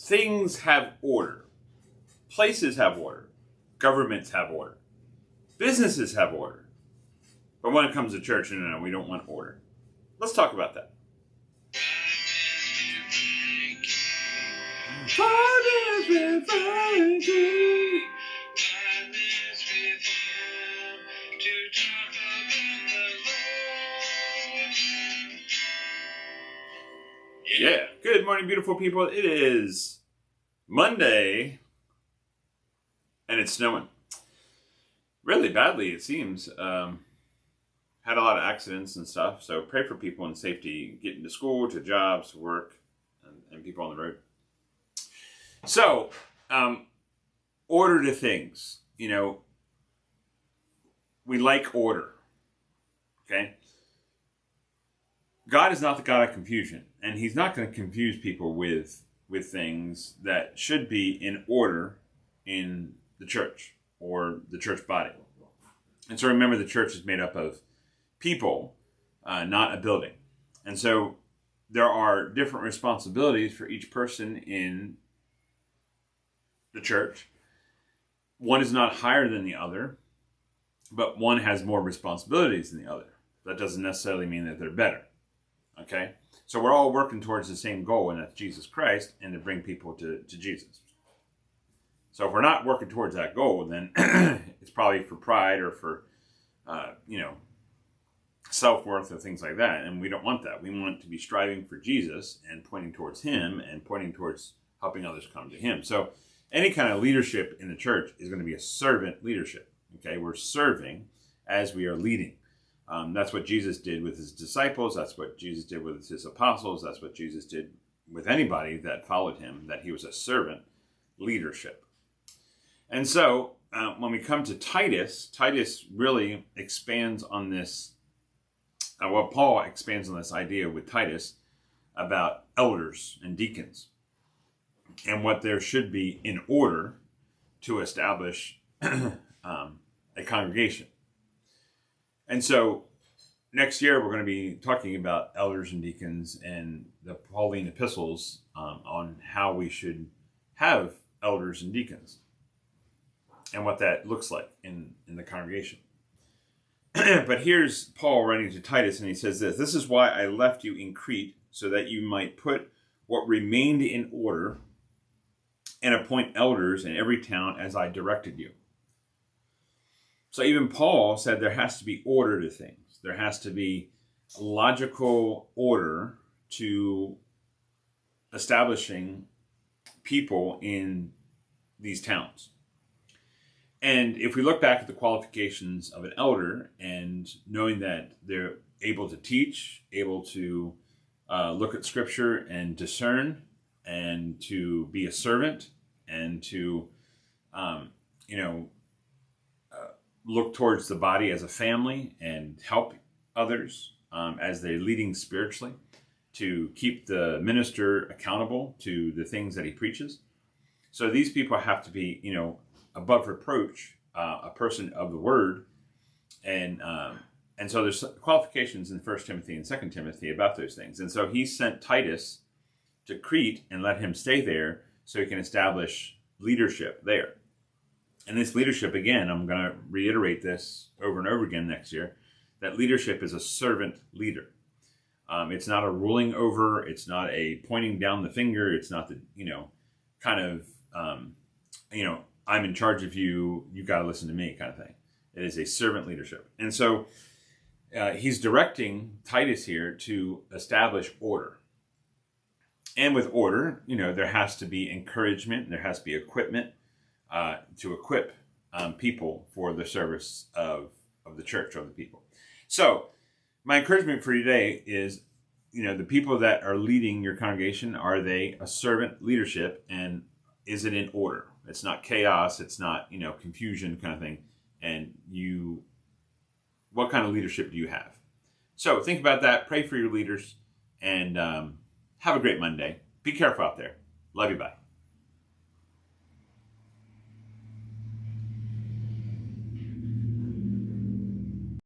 Things have order. Places have order. Governments have order. Businesses have order. But when it comes to church, no, we don't want order. Let's talk about that. Yeah. Good morning, beautiful people. It is Monday, and it's snowing. Really badly, it seems. Had a lot of accidents and stuff, so pray for people in safety, getting to school, to jobs, to work, and people on the road. So, order to things. You know, we like order, okay? God is not the God of confusion, and he's not going to confuse people with things that should be in order in the church or the church body. And so remember, the church is made up of people, not a building. And so there are different responsibilities for each person in the church. One is not higher than the other, but one has more responsibilities than the other. That doesn't necessarily mean that they're better. Okay? So we're all working towards the same goal, and that's Jesus Christ, and to bring people to Jesus. So if we're not working towards that goal, then it's probably for pride or for, self-worth or things like that. And we don't want that. We want to be striving for Jesus and pointing towards him and pointing towards helping others come to him. So any kind of leadership in the church is going to be a servant leadership. Okay? We're serving as we are leading. That's what Jesus did with his disciples. That's what Jesus did with his apostles. That's what Jesus did with anybody that followed him, that he was a servant leadership. And so when we come to Titus really expands on this. Paul expands on this idea with Titus about elders and deacons and what there should be in order to establish a congregation. And so next year we're going to be talking about elders and deacons and the Pauline epistles on how we should have elders and deacons and what that looks like in the congregation. But here's Paul writing to Titus, and he says this: "This is why I left you in Crete, so that you might put what remained in order and appoint elders in every town as I directed you." So even Paul said there has to be order to things. There has to be logical order to establishing people in these towns. And if we look back at the qualifications of an elder and knowing that they're able to teach, able to look at scripture and discern, and to be a servant, and to, look towards the body as a family and help others as they're leading spiritually, to keep the minister accountable to the things that he preaches. So these people have to be, above reproach, a person of the word, and so there's qualifications in 1 Timothy and 2 Timothy about those things. And so he sent Titus to Crete and let him stay there so he can establish leadership there. And this leadership, again, I'm going to reiterate this over and over again next year, that leadership is a servant leader. It's not a ruling over, it's not a pointing down the finger, it's not the, I'm in charge of you, you got to listen to me kind of thing. It is a servant leadership. And so he's directing Titus here to establish order. And with order, there has to be encouragement, there has to be equipment to equip people for the service of the church, of the people. So my encouragement for you today is, the people that are leading your congregation, are they a servant leadership, and is it in order? It's not chaos. It's not, confusion kind of thing. And what kind of leadership do you have? So think about that. Pray for your leaders, and have a great Monday. Be careful out there. Love you. Bye.